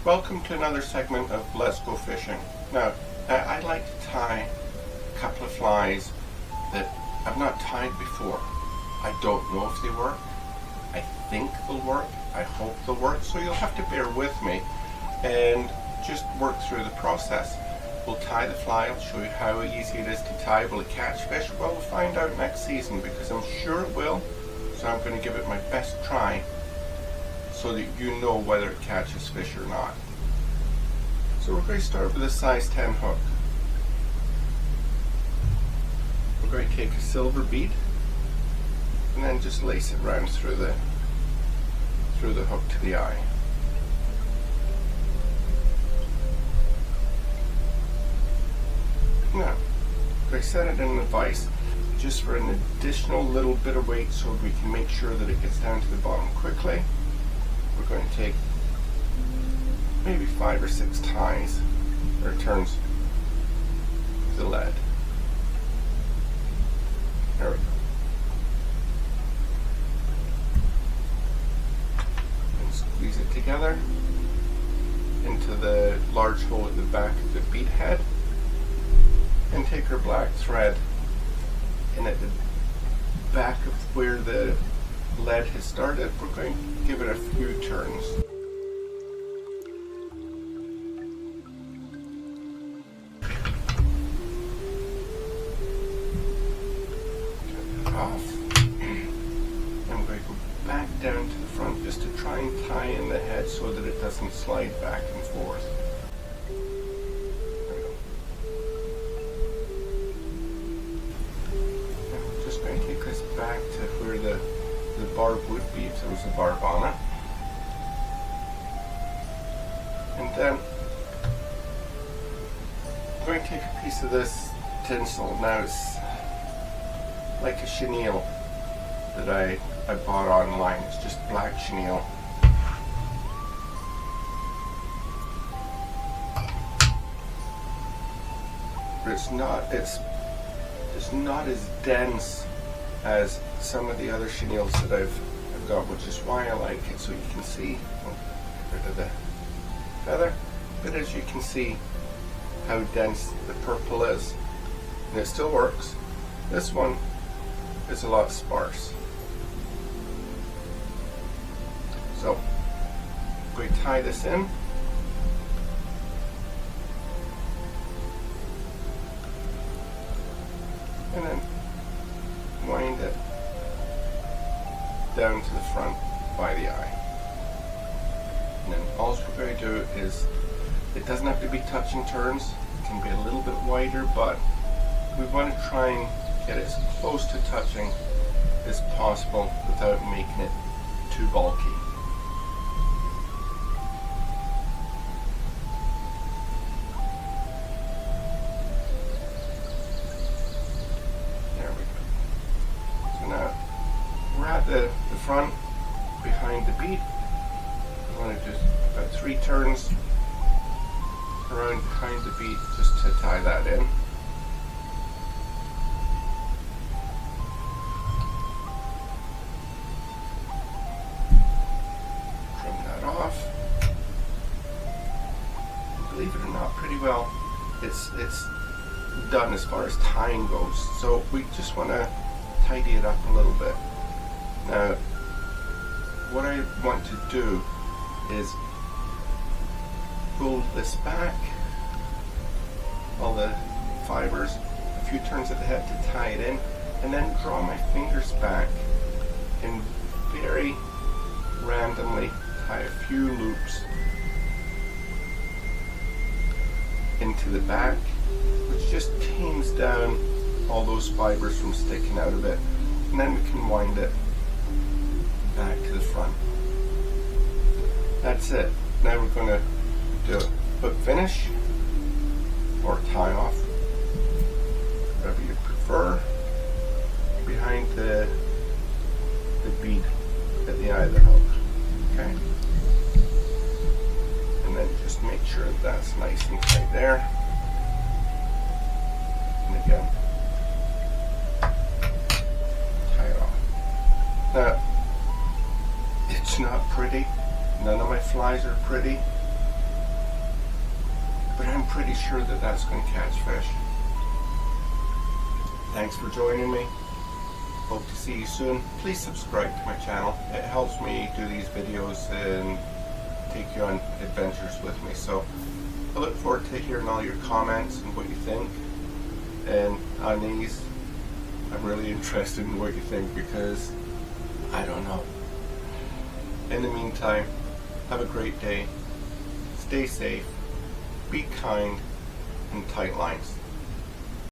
Welcome to another segment of Let's Go Fishing. Now, I like to tie a couple of flies that I've not tied before. I don't know if they work. I think they'll work. I hope they'll work. So you'll have to bear with me and just work through the process. We'll tie the fly. I'll show you how easy it is to tie. Will it catch fish? Well, we'll find out next season because I'm sure it will. So I'm going to give it my best try so that you know whether it catches fish or not. So we're going to start with a size 10 hook. We're going to take a silver bead and then just lace it round through the hook to the eye. Now, I set it in the vise just for an additional little bit of weight so we can make sure that it gets down to the bottom quickly. We're going to take maybe 5 or 6 ties or turns of the lead. There we go. And squeeze it together into the large hole at the back of the bead head. And take our black thread and at the back of where the lead has started, we're going to give it a few turns. Turn that off. And we're going to go back down to the front just to try and tie in the head so that it doesn't slide back and forth. Back to where the barb would be if there was a barb on it. And then I'm going to take a piece of this tinsel. Now it's like a chenille that I bought online. It's just black chenille. But it's not as dense as some of the other chenilles that I've got, which is why I like it. So you can see, get rid of the feather, but as you can see how dense the purple is, and it still works. This one is a lot sparse. So I'm going to tie this in. And then wind it down to the front by the eye. And then all we're going to do is, it doesn't have to be touching turns, it can be a little bit wider, but we want to try and get it as close to touching as possible without making it too bulky. The front behind the bead. I'm going to just about 3 turns around behind the bead just to tie that in. Trim that off. Believe it or not, pretty well it's done as far as tying goes. So we just want to tidy it up a little bit. Now, what I want to do is pull this back, all the fibers, a few turns of the head to tie it in, and then draw my fingers back and very randomly tie a few loops into the back, which just tames down all those fibers from sticking out of it, and then we can wind it back to the front. That's it. Now we're going to do a hook finish or tie off, whatever you prefer, behind the bead at the eye of the hook. Okay? And then just make sure that's nice and tight there. And again, tie it off. Now, it's not pretty. None of my flies are pretty. but I'm pretty sure that that's going to catch fish. Thanks for joining me. Hope to see you soon. Please subscribe to my channel. It helps me do these videos and take you on adventures with me. So I look forward to hearing all your comments and what you think. And on these, I'm really interested in what you think, because I don't know. In the meantime, have a great day. Stay safe, be kind, and tight lines.